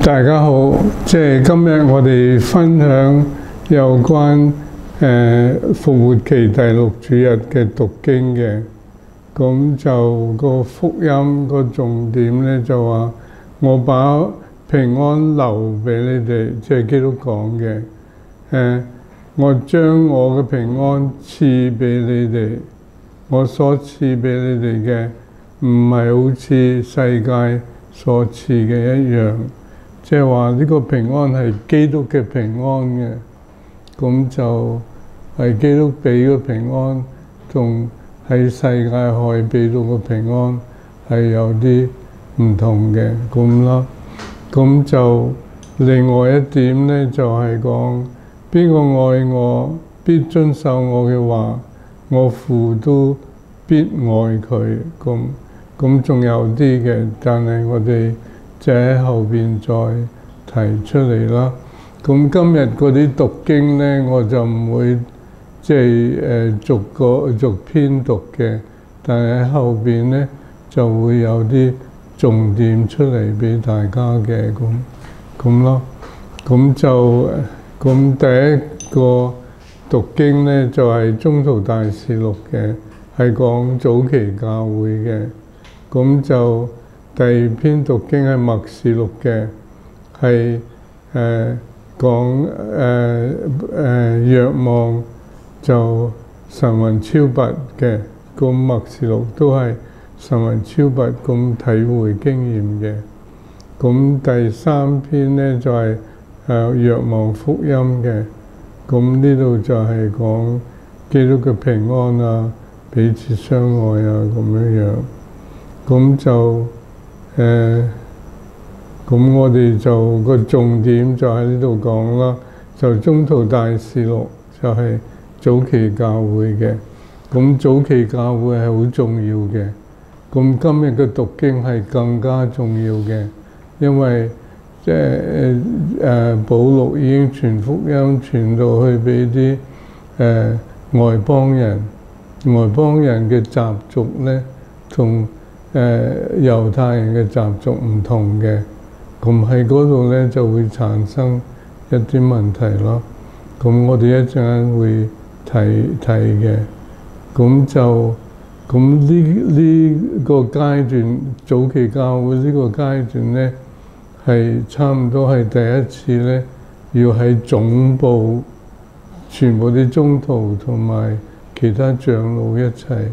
大家好，今日我哋分享有關復活期第6主日嘅讀經嘅，咁就個福音個重點咧就話我把平安留俾你哋，即係基督講嘅。我將我嘅平安賜俾你哋，我所賜俾你哋嘅唔係好似世界所賜嘅一樣。即係話呢個平安係基督嘅平安嘅，咁就係基督俾個平安，同喺世界可以俾到個平安係有啲唔同嘅咁啦。咁就另外一點咧，就係講邊個愛我，必遵守我嘅話，我父都必愛佢。咁仲有啲嘅，但係我哋就喺後邊再提出嚟啦。咁今日嗰啲讀經咧，我就唔會即係逐篇讀嘅，但係喺後邊咧就會有啲重點出嚟俾大家嘅咁咯。咁第一個讀經咧就係宗徒大事錄嘅，係講早期教會嘅。咁就第二篇讀經係默示錄嘅，係講若望就神魂超拔嘅，個默示錄都係神魂超拔咁體會經驗嘅。咁第三篇咧就係若望福音嘅，咁呢度就係講基督嘅平安啊，彼此相愛啊咁樣。咁就咁我哋就個重點就喺呢度講啦。就宗徒大事錄就係早期教會嘅，咁早期教會係好重要嘅。咁今日嘅讀經係更加重要嘅，因為即係保祿已經傳福音傳到去俾啲外邦人嘅習俗咧，同猶太人嘅習俗唔同嘅，咁喺嗰度咧就會產生一啲問題咯。咁我哋一陣間會睇嘅。咁呢個階段，早期教會呢個階段咧，係差唔多係第一次咧，要喺總部全部啲宗徒同埋其他長老一齊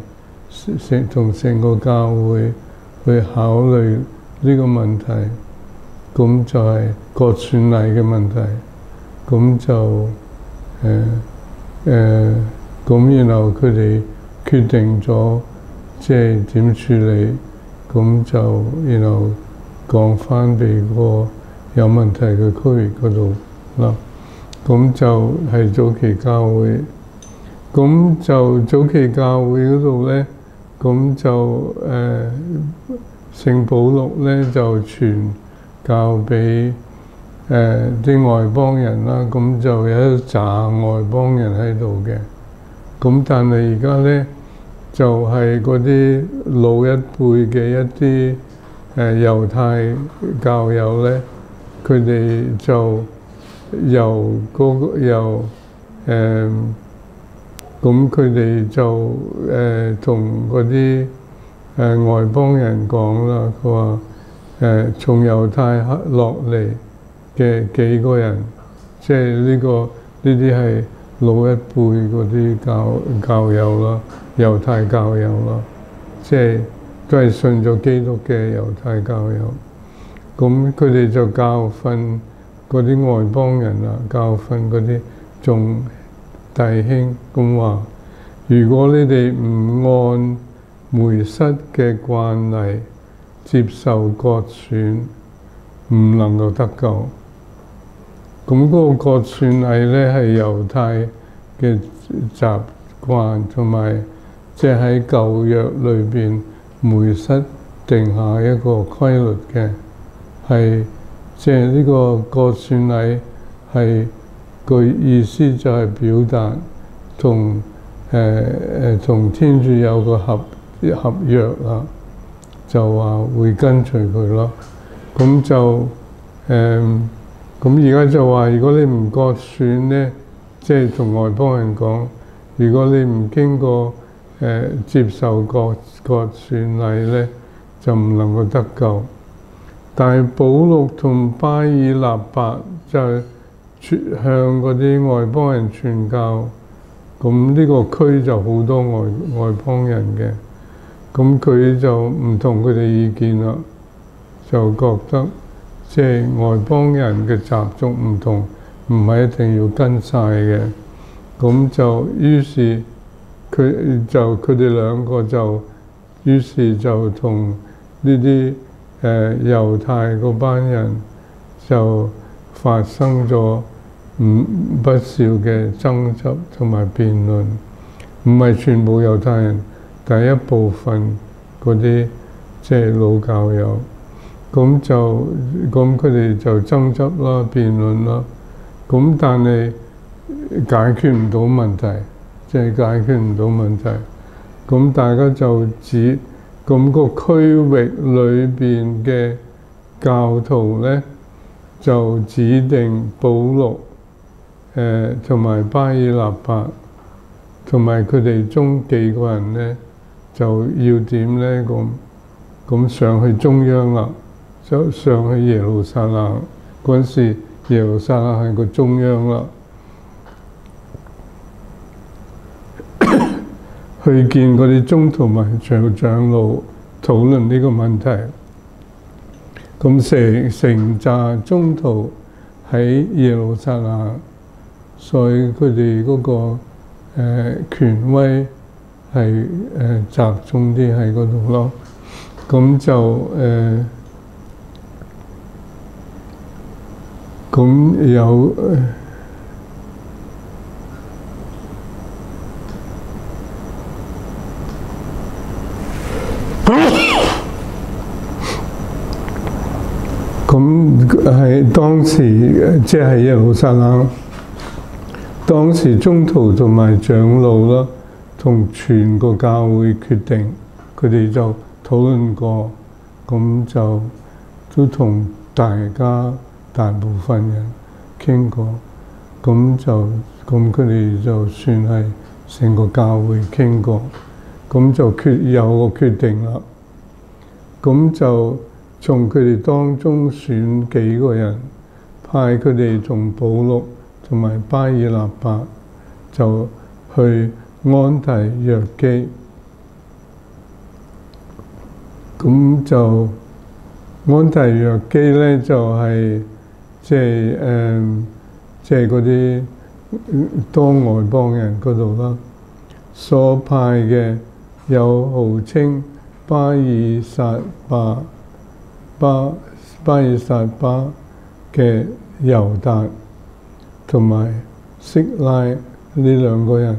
同成個教會去考慮呢個問題，咁就係割損禮嘅問題。咁就咁然後佢哋決定咗即係點處理，咁就然後講返俾個有問題嘅區域嗰度啦。咁就係早期教會。咁就早期教會嗰度咧，咁就聖保祿咧就傳教俾啲外邦人啦。咁就有一紮外邦人喺度嘅。咁但係而家咧就係嗰啲老一輩嘅一啲猶太教友咧，佢哋就咁佢哋就同嗰啲外邦人講啦，佢話從猶太落嚟嘅幾個人，即係呢啲係老一輩嗰啲教友啦，猶太教友啦，即係都係信咗基督嘅猶太教友。咁佢哋就教訓嗰啲外邦人啦，教訓嗰啲眾弟兄咁話：如果你哋唔按梅瑟嘅慣例接受割損，唔能夠得救。咁嗰個割損禮咧係猶太嘅習慣，同埋即係喺舊約裏邊梅瑟定下一個規律嘅，係即係呢個割損禮係個意思就係表達同天主有個合約啦，就話會跟隨佢咯。咁就咁而家就話，如果你唔割損咧，即係同外邦人講，如果你唔經過接受割損禮咧，就唔能夠得救。但係保祿同巴爾納伯就向嗰啲外邦人傳教，咁呢個區就好多外邦人嘅，咁佢就唔同佢哋意見啦，就覺得即係外邦人嘅習俗唔同，唔係一定要跟晒嘅，咁就於是佢哋兩個就於是就同呢啲猶太嗰班人就發生咗不少嘅爭執同埋辯論，唔係全部猶太人，但係一部分嗰啲即係老教友，咁佢哋就爭執啦、辯論啦，咁但係解決唔到問題，即係解決唔到問題，咁大家就咁個區域裏邊嘅教徒咧，就指定保祿同埋巴爾納伯同埋佢哋中幾個人咧，就要點咧？咁上去中央啦，就上去耶路撒冷嗰陣時，耶路撒冷係個中央啦。去見嗰啲宗徒同長老討論呢個問題，咁成扎宗徒喺耶路撒冷，所以佢哋嗰個權威係集中啲喺嗰度咯。咁就咁有咁係當時即係耶路撒冷，當時宗徒同埋長老啦，同全個教會決定，佢哋就討論過，咁就都同大部分人傾過，咁佢哋就算係成個教會傾過，咁就有個決定啦，咁就從佢哋當中選幾個人，派佢哋同保祿同埋巴爾納伯就去安提約基。咁就安提約基咧，就係即係嗰啲多外邦人嗰度啦，所派嘅有號稱巴爾撒巴嘅猶達同埋色拉呢兩個人，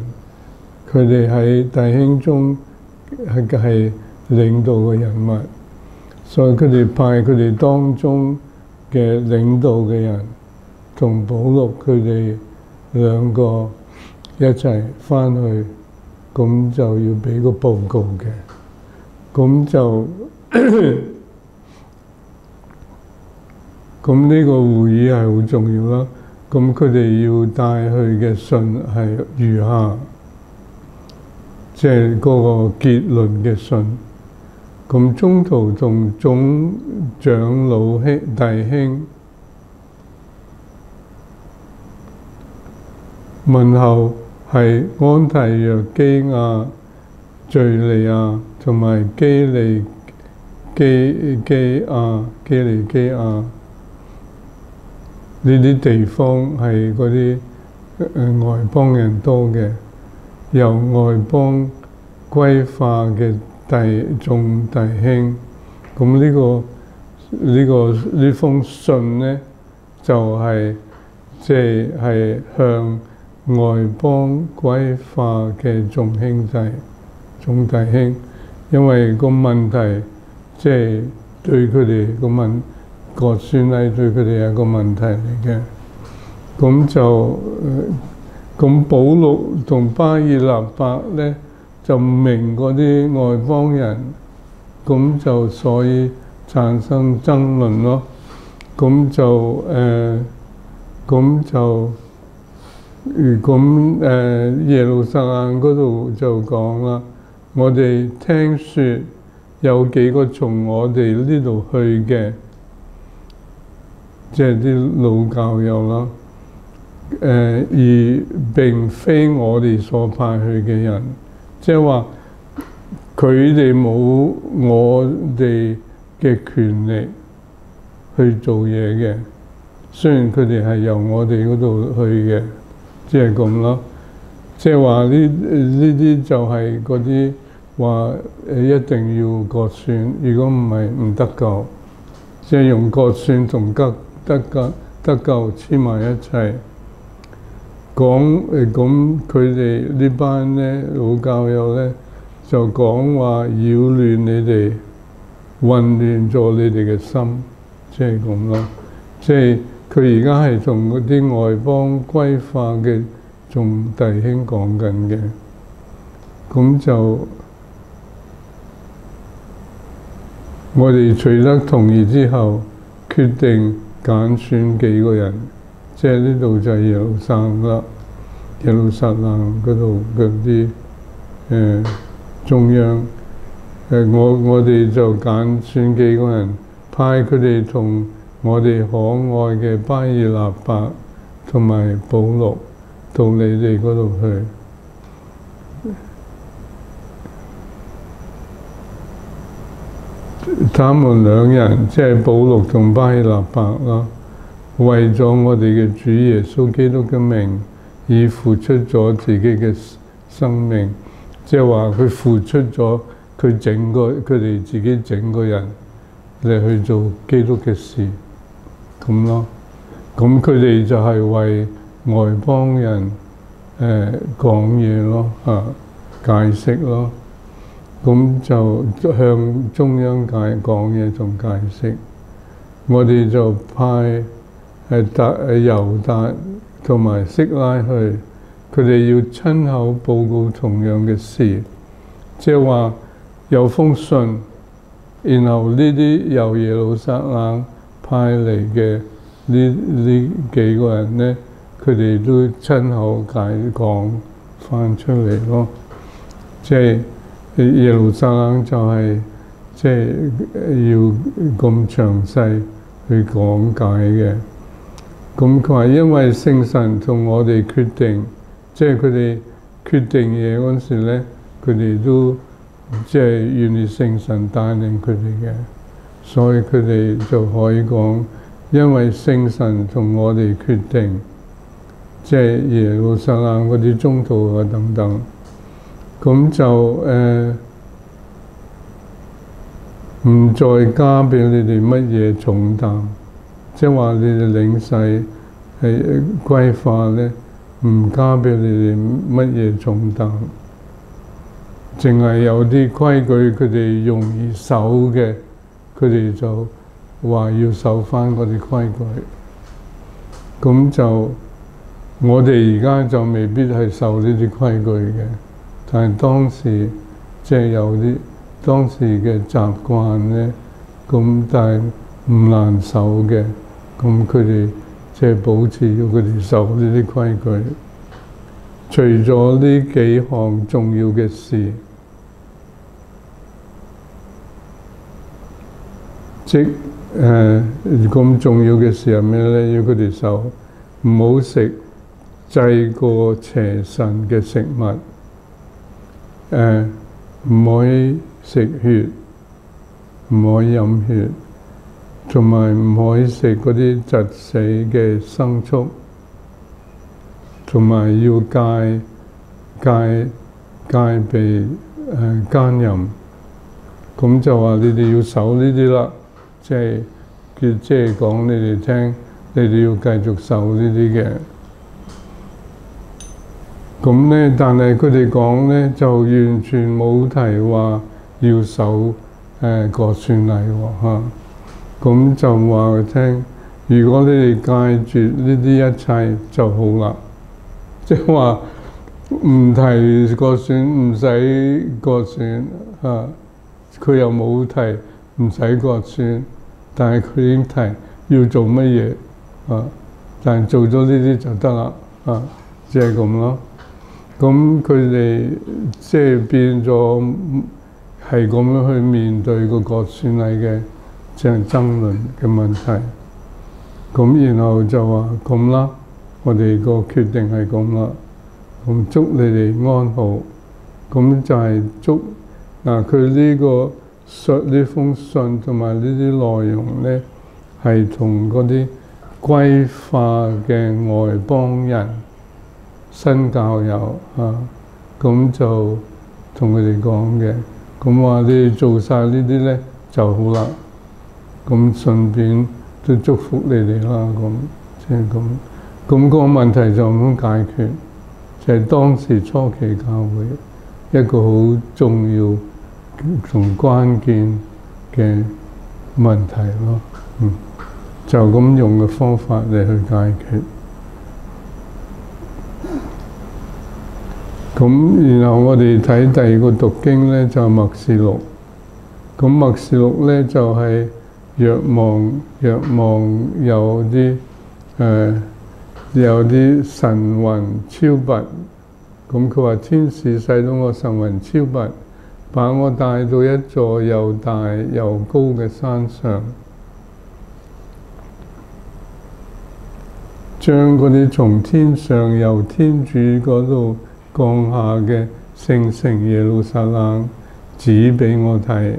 佢哋喺弟兄中係領導嘅人物，所以佢哋派佢哋當中嘅領導嘅人同保祿佢哋兩個一齊返去，咁就要俾個報告嘅，咁就咁呢個會議係好重要啦。咁佢哋要帶去嘅信係如下，即係嗰個結論嘅信。咁宗徒同總長老弟兄問候係安提約基亞、敘利亞同埋基利基亞呢啲地方係嗰啲外邦人多嘅，由外邦歸化嘅眾弟兄。咁呢封信咧，就係即係向外邦歸化嘅眾弟兄，因為個問題即係對佢哋割損禮對佢哋係個問題嚟嘅。咁保祿同巴爾納伯咧就唔明嗰啲外邦人，咁就所以產生爭論咯。咁就耶路撒冷嗰度就講啦，我哋聽說有幾個從我哋呢度去嘅，即係啲老教友啦，而並非我哋所派去嘅人，即係話佢哋冇我哋嘅權力去做嘢嘅，雖然佢哋係由我哋嗰度去嘅，即係咁咯。即係話呢啲就係嗰啲話一定要割損，如果唔係唔得救，即係用割損同得救黐埋一齊。講咁佢哋呢班咧老教友咧就講話擾亂你哋，混亂咗你哋嘅心，即係咁咯。即係佢而家係同嗰啲外邦歸化嘅眾弟兄講緊嘅，咁就我哋取得同意之後，決定揀選幾個人。即係呢度就係耶路撒冷嗰度嗰啲中央我哋就揀選幾個人，派佢哋同我哋可愛嘅巴爾納伯同埋保祿到你哋嗰度去。他們兩人即係保祿同巴爾納伯啦，為咗我哋嘅主耶穌基督嘅名，已付出咗自己嘅生命，即係話佢付出咗佢哋自己整個人嚟去做基督嘅事，咁咯。咁佢哋就係為外邦人講嘢咯，解釋咯。咁就向中央講嘢同解釋。我哋就派猶達同埋色拉去，佢哋要親口報告同樣嘅事，即係話有封信，然後呢啲由耶路撒冷派嚟嘅呢幾個人咧，佢哋都親口講翻出嚟咯。即係耶路撒冷就係即係要咁詳細去講解嘅。咁佢話因為聖神同我哋決定，即係佢哋決定嘢嗰陣時咧，佢哋都即係願意聖神帶領佢哋嘅，所以佢哋就可以講，因為聖神同我哋決定，即係耶路撒冷嗰啲宗徒啊等等，咁就唔再加俾你哋乜嘢重擔。即係話你哋領洗係歸化咧，唔加俾你哋乜嘢重擔，淨係有啲規矩佢哋容易守嘅，佢哋就話要守返嗰啲規矩。咁就我哋而家就未必係受呢啲規矩嘅，但係當時即係有啲當時嘅習慣咧，咁但係唔難守嘅。咁佢哋即係保持要佢哋守呢啲規矩。除咗呢幾項重要嘅事，即咁重要嘅事係咩咧？要佢哋守，唔好食祭過邪神嘅食物，唔可以食血，唔可以飲血。同埋唔可以食嗰啲窒死嘅牲畜，同埋要戒避奸淫。咁就話你哋要守呢啲啦，即係講你哋聽，你哋要繼續守呢啲嘅。咁咧，但係佢哋講咧就完全冇提話要守割損禮喎。咁就話佢聽，如果你哋戒絕呢啲一切就好啦。即係話唔提割損，唔使割損佢又冇提唔使割損，但係佢已經提要做乜嘢啊，但係做咗呢啲就得啦啊，即係咁咯。咁佢哋即係變咗係咁樣去面對個割損禮嘅即係爭論嘅問題。咁然後就話咁啦，我哋個決定係咁啦。咁祝你哋安好。咁就係祝嗱，佢呢封信同埋呢啲內容咧，係同嗰啲歸化嘅外邦人新教友啊，咁就同佢哋講嘅。咁話你哋做晒呢啲咧就好啦。咁順便都祝福你哋啦。咁即係咁。咁個問題就咁解決，就係當時初期教會一個好重要同關鍵嘅問題咯。就咁用嘅方法嚟去解決。咁然後我哋睇第二個讀經咧，就係默示錄。咁默示錄咧就係若望有啲神魂超拔。咁佢話天使使到我神魂超拔，把我帶到一座又大又高嘅山上，將嗰啲從天上由天主嗰度降下嘅聖城耶路撒冷指俾我睇，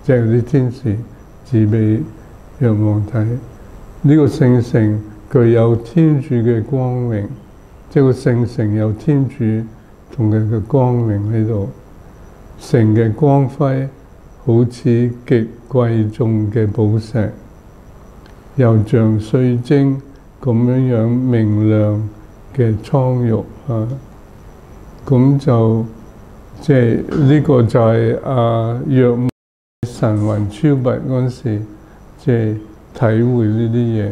即係啲天使指俾若望睇。呢個聖城具有天主嘅光榮，即係個聖城有天主同佢嘅光榮喺度。城嘅光輝好似極貴重嘅寶石，又像水晶咁樣明亮嘅蒼玉啊！咁就即係呢個就係若望神魂超拔嗰陣時，即係體會呢啲嘢。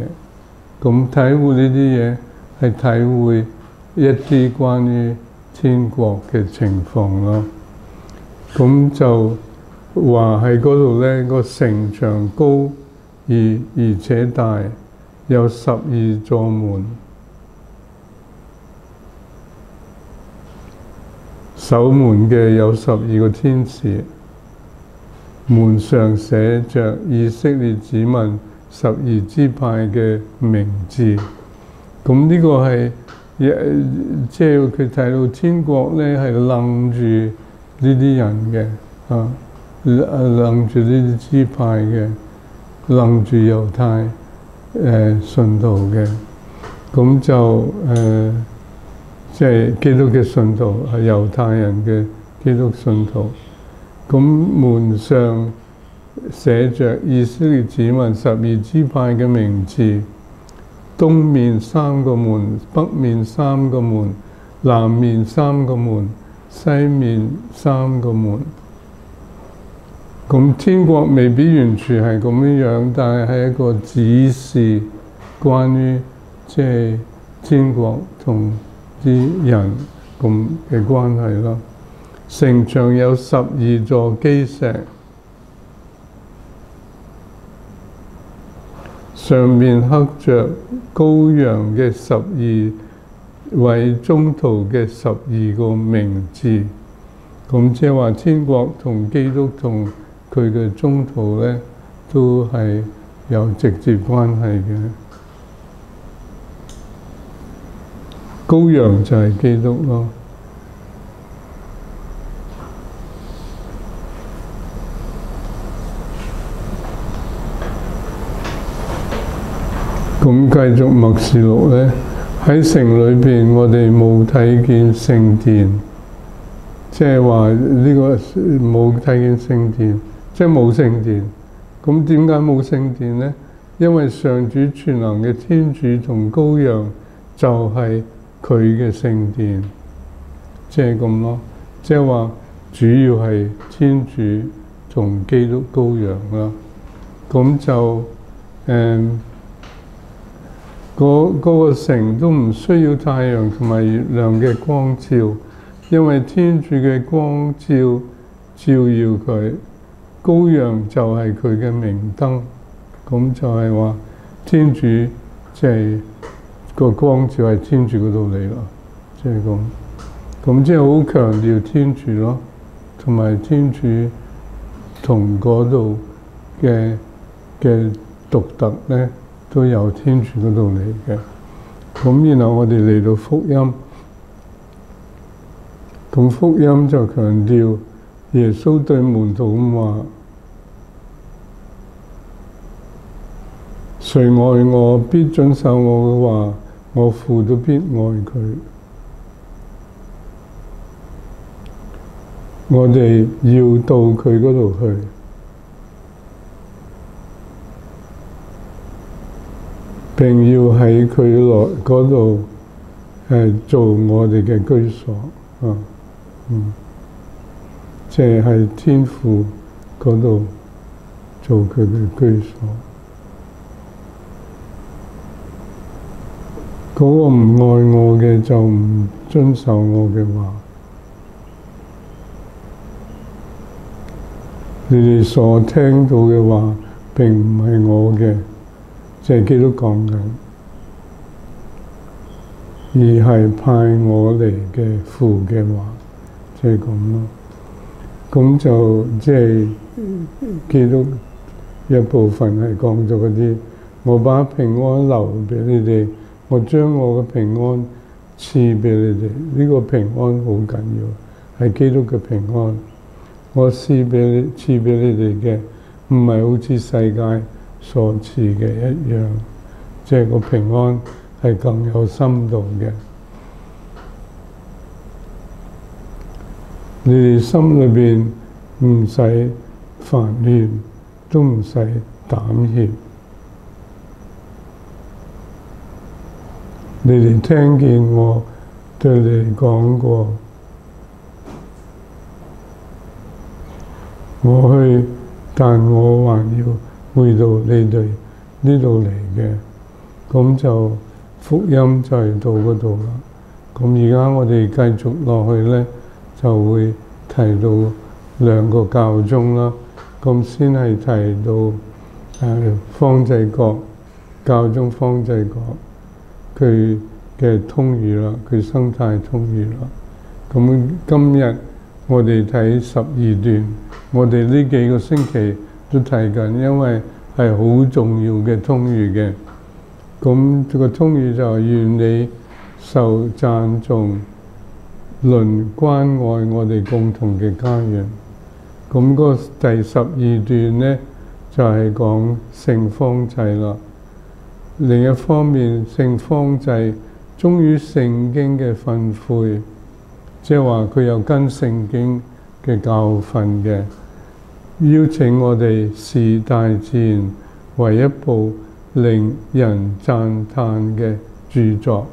咁體會呢啲嘢係體會一啲關於天國嘅情況咯。咁就話喺嗰度咧，個城牆高而且大，有12座門，守門嘅有12個天使，門上寫着以色列子民12支派嘅名字。咁呢個係即係佢睇到天國咧係楞住呢啲人嘅啊，楞住呢啲支派嘅，楞住猶太信徒嘅。咁就即係基督嘅信徒係猶太人嘅基督信徒。咁門上寫着以色列子民12支派嘅名字，東面3個門，北面3個門，南面3個門，西面3個門。咁天國未必完全係咁樣，但係一個指示關於即係天國同啲人咁嘅關係咯。城牆有12座基石，上面刻着羔羊嘅12位宗徒嘅12個名字。咁即係話天國同基督同佢嘅宗徒咧，都係有直接關係嘅。羔羊就係基督咯。咁繼續默示錄咧，喺城裏邊，我哋冇睇見聖殿，即係話呢個冇睇見聖殿，即係冇聖殿。咁點解冇聖殿咧？因為上主全能嘅天主同羔羊就係佢嘅聖殿，即係咁咯。即係話主要係天主同基督羔羊啦。咁就嗰個城都唔需要太陽同埋月亮嘅光照，因為天主嘅光照耀佢，羔羊就係佢嘅明燈。咁就係話天主即係個光照係天主嗰度嚟咯，即係咁。咁即係好強調天主咯，同埋天主同嗰度嘅獨特咧，都由天主嗰度嚟嘅。咁然後我哋嚟到福音，咁福音就強調耶穌對門徒咁話：誰愛我，必遵守我嘅話，我父都必愛佢。我哋要到佢嗰度去，並要喺佢內嗰度做我哋嘅居所即係天父嗰度做佢嘅居所。嗰個唔愛我嘅就唔遵守我嘅話。你哋所聽到嘅話並唔係我嘅，即係基督講緊，而係派我嚟嘅父嘅話，即係咁咯。咁就即係基督一部分係講咗嗰啲，我把平安留俾你哋，我將我嘅平安賜俾你哋。呢個平安好緊要，係基督嘅平安。我賜俾你哋嘅，唔係好似世界所賜嘅一樣，即係個平安係更有深度嘅。你哋心裏邊唔使煩亂，都唔使膽怯。你哋聽見我對你哋講過。我去，但我還要回到你哋呢度嚟嘅，咁就福音就係到嗰度啦。咁而家我哋繼續落去咧，就會提到兩個教宗啦。咁先係提到方濟各教宗方濟各佢嘅通諭啦，佢生態通諭啦。咁今日我哋睇12段。我哋呢幾個星期都提緊，因為係好重要嘅通諭嘅。咁個通諭就係願你受讚頌，鄰關愛我哋共同嘅家園。咁個第12段咧就係講聖方濟啦。另一方面，聖方濟忠於聖經嘅訓誨，即係話佢又跟聖經嘅教訓嘅，邀請我哋視大自然為一部令人讚歎嘅著作，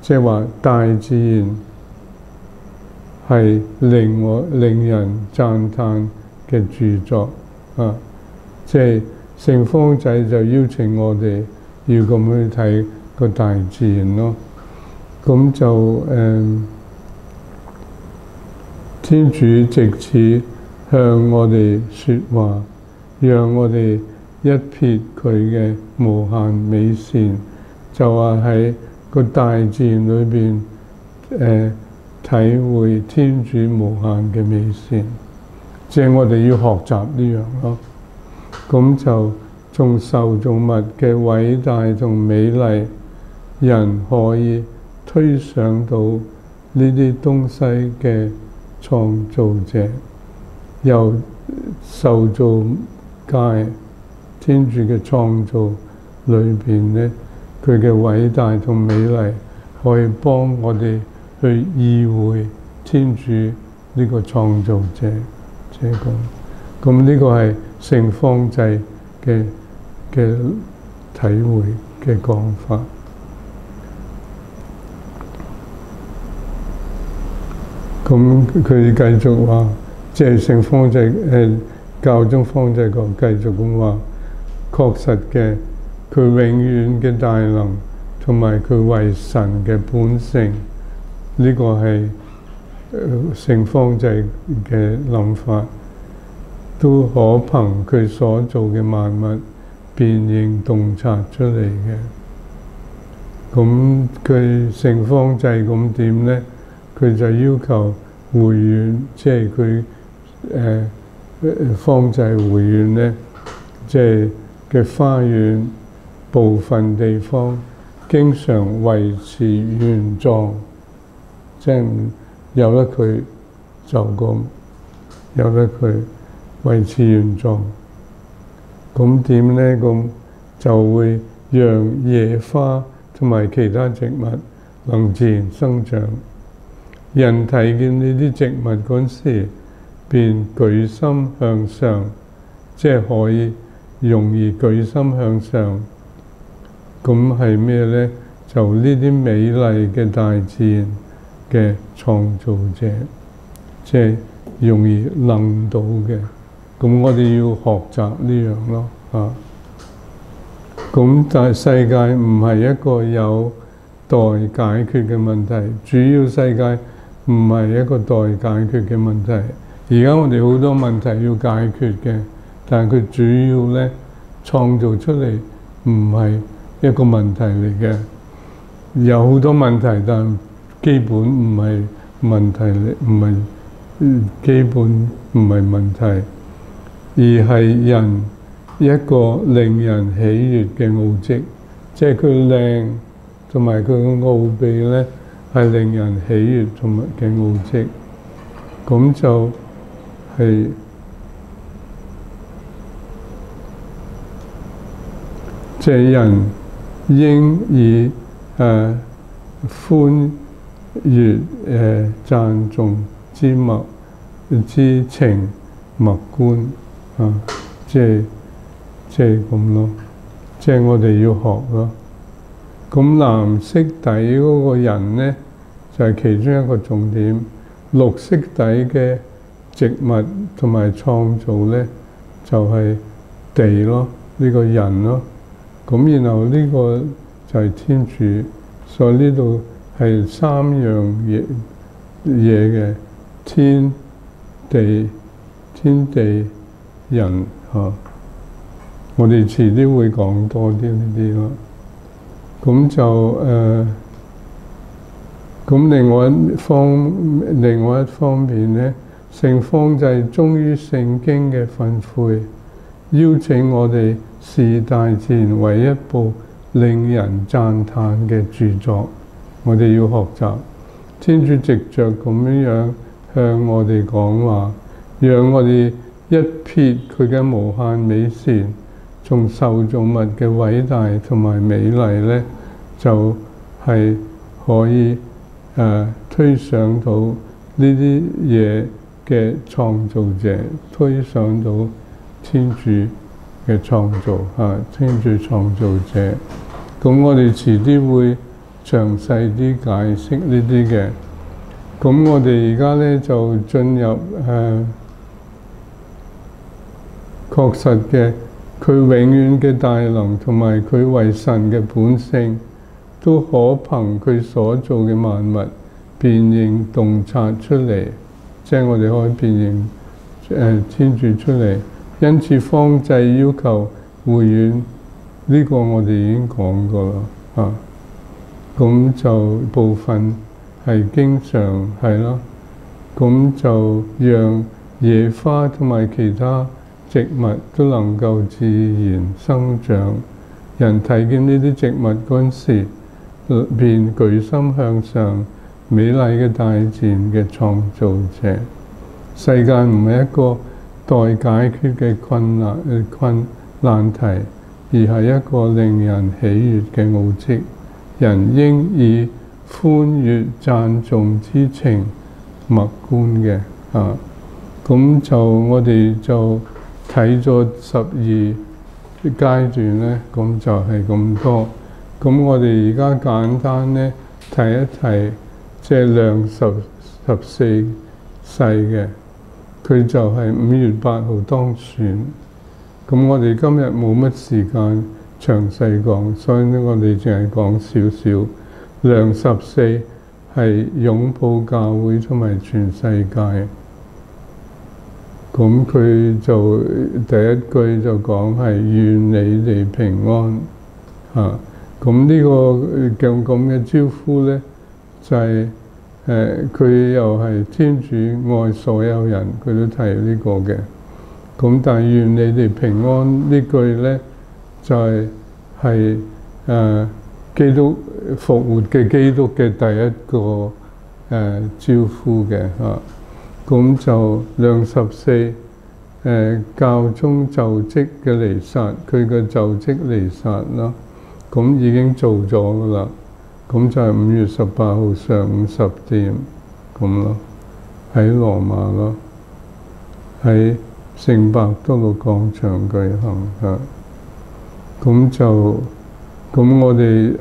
即係話大自然係令人讚歎嘅著作啊！即係聖方濟就邀請我哋要咁去睇個大自然咯。咁就天主藉此向我哋說話，讓我哋一瞥佢嘅無限美善，就話喺個大自然裏邊體會天主無限嘅美善，即係我哋要學習呢樣咯。咁就從受造物嘅偉大同美麗，人可以推想到呢啲東西嘅創造者，由受造界天主嘅創造裏邊咧，佢嘅偉大同美麗可以幫我哋去意會天主呢個創造者，即係咁。咁呢個係聖方濟嘅體會嘅講法。咁佢繼續話，即係聖方濟教宗方濟各繼續咁話，確實嘅，佢永遠嘅大能同埋佢為神嘅本性，呢個係聖方濟嘅諗法，都可憑佢所做嘅萬物辨認洞察出嚟嘅。咁佢聖方濟咁點咧？佢就要求會院，即係佢方濟會院咧，即係嘅花園部分地方經常維持原狀，即係由得佢就咁，由得佢維持原狀。咁點咧？咁就會讓野花同埋其他植物能自然生長。人睇見呢啲植物嗰時，便舉心向上，即係可以容易舉心向上。咁係咩咧？就呢啲美麗嘅大自然嘅創造者，即係容易諗到嘅。咁我哋要學習呢樣咯，啊！咁但係世界唔係一個有待解決嘅問題，主要世界唔係一個待解決嘅問題。而家我哋好多問題要解決嘅，但係佢主要咧創造出嚟唔係一個問題嚟嘅。有好多問題，但基本唔係問題嚟，唔係基本唔係問題，而係人一個令人喜悅嘅奧蹟，即係佢靚同埋佢嘅奧秘咧，係令人喜悅同埋嘅奧蹟。咁就係即係人應以歡悅讚頌之情默觀啊！即係咁咯，即係我哋要學咯。咁藍色底嗰個人咧，就係其中一個重點。綠色底嘅植物同埋創造咧，就係地咯，呢個人咯。咁然後呢個就係天主，所以呢度係三樣嘢嘅天地人嚇。我哋遲啲會講多啲呢啲咯。咁就咁另外一方面咧，聖方濟忠於聖經嘅訓誨，邀請我哋視大自然為一部令人讚歎嘅著作。我哋要學習天主藉着咁樣向我哋講話，讓我哋一瞥佢嘅無限美善，從受造物嘅偉大同埋美麗咧，就係可以推想到呢啲嘢嘅創造者，推想到天主嘅創造天主創造者。咁我哋遲啲會詳細啲解釋呢啲嘅。咁我哋而家咧就進入確實嘅佢永遠嘅大能同埋佢為神嘅本性，都可憑佢所做嘅萬物辨認洞察出嚟，即係我哋可以辨認天主出嚟。因此方濟要求會院，呢個我哋已經講過啦。咁就部分係經常係咯。咁就讓野花同埋其他植物都能夠自然生長。人睇見呢啲植物嗰陣時，便舉心向上，美麗嘅大自然嘅創造者。世界唔係一個待解決嘅困難題，而係一個令人喜悅嘅奧蹟。人應以歡悅讚頌之情默觀嘅。咁就我哋就睇咗12階段咧，咁就係咁多。咁我哋而家簡單咧提一提，即係量14世嘅，佢就係5月8號當選。咁我哋今日冇乜時間詳細講，所以咧我哋淨係講少少。量14係擁抱教會同埋全世界。咁佢就第一句就講係願你哋平安嚇。咁呢個咁嘅招呼咧，就係佢又係天主愛所有人，佢都提呢個嘅。咁但係願你哋平安呢句咧，就係基督復活嘅基督嘅第一個招呼嘅嚇。咁就量14教宗就職嘅彌撒，佢嘅就職彌撒啦，咁已經做咗噶啦。咁就係5月18號上午10點咁咯，喺羅馬咯，喺聖伯多祿廣場舉行嚇。咁我哋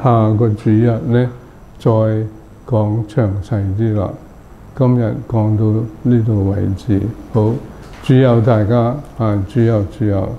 下個主日咧再講詳細啲啦。今日講到呢度為止，好，主佑大家，主佑。